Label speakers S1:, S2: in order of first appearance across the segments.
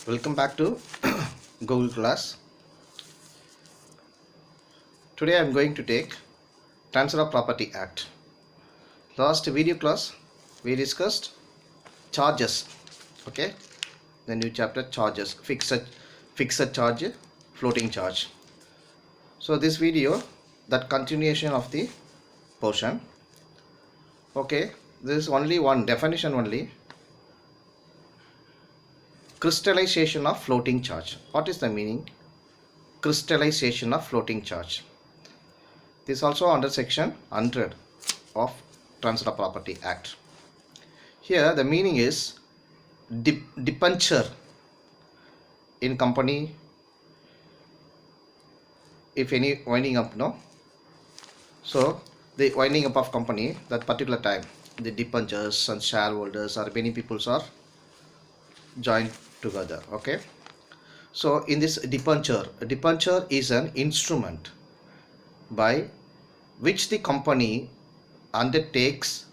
S1: Welcome back to Google class. Today I am going to take Transfer of Property Act. Last video class we discussed charges. Okay, the new chapter charges, fixed charge, floating charge. So this video, that continuation of the portion. Okay, this is only one definition only. Crystallization of floating charge. What is the meaning? Crystallization of floating charge. This is also under section 100 of Transfer of Property Act. Here the meaning is debenture in company. If any winding up, no. So the winding up of company, that particular time, the debentures and shareholders or many people are joined together. Okay. So in this debenture is an instrument by which the company undertakes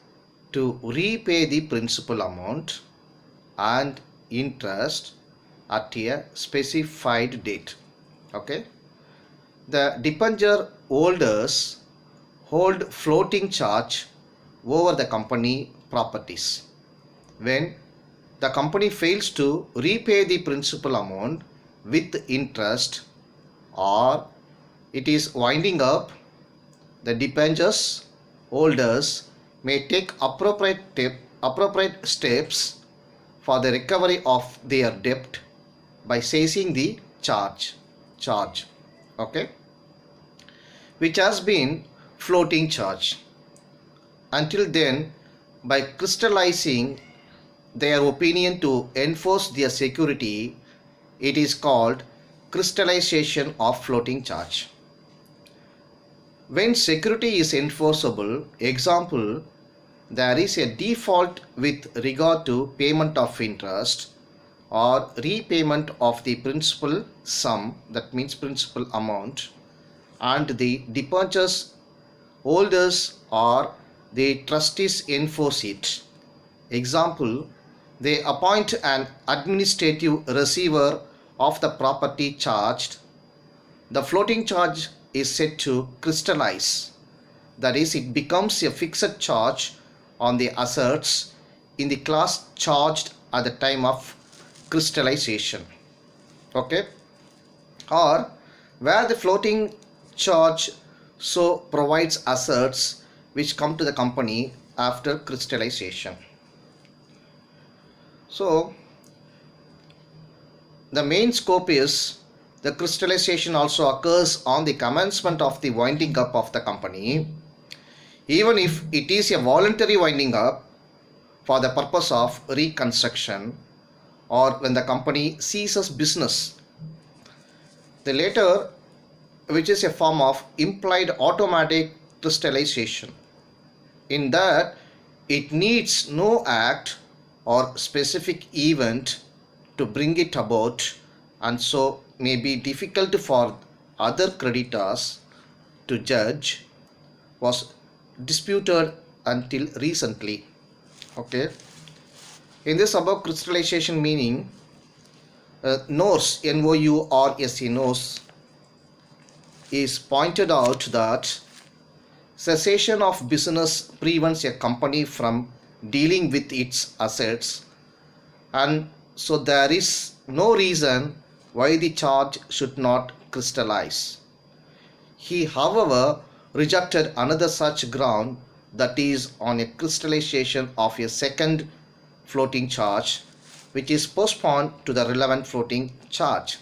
S1: to repay the principal amount and interest at a specified date. Okay. The debenture holders hold floating charge over the company properties. When the company fails to repay the principal amount with interest or it is winding up, the debentures holders may take appropriate steps for the recovery of their debt by seizing the charge, okay, which has been floating charge. Until then, by crystallizing their opinion to enforce their security, it is called crystallization of floating charge. When security is enforceable, example, there is a default with regard to payment of interest or repayment of the principal sum, that means principal amount, and the debentures holders or the trustees enforce it. Example, they appoint an administrative receiver of the property charged. The floating charge is said to crystallize, that is, it becomes a fixed charge on the assets in the class charged at the time of crystallization. Okay, or where the floating charge so provides assets which come to the company after crystallization. So the main scope is the crystallization also occurs on the commencement of the winding up of the company, even if it is a voluntary winding up for the purpose of reconstruction or when the company ceases business. The latter, which is a form of implied automatic crystallization, in that it needs no act or specific event to bring it about, and so may be difficult for other creditors to judge, was disputed until recently. Okay, in this above crystallization meaning, NORS, NOURSE, NORS, is pointed out that cessation of business prevents a company from dealing with its assets, and so there is no reason why the charge should not crystallize. He, however, rejected another such ground, that is on a crystallization of a second floating charge which is postponed to the relevant floating charge.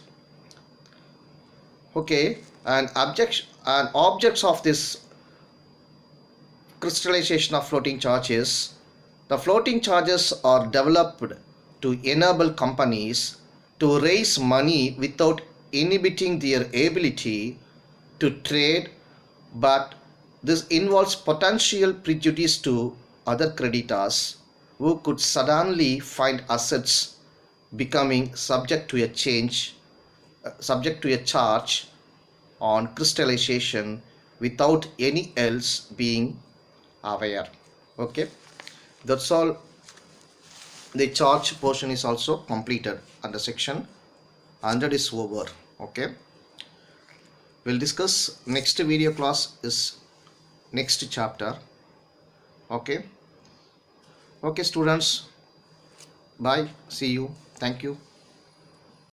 S1: Okay, and objects of this crystallization of floating charges, the floating charges are developed to enable companies to raise money without inhibiting their ability to trade, but this involves potential prejudice to other creditors who could suddenly find assets becoming subject to a charge on crystallization without any else being aware. Okay, that's all. The charge portion is also completed under section 100 is over. Okay, we'll discuss next video class is next chapter. Okay, okay students, bye, see you, thank you.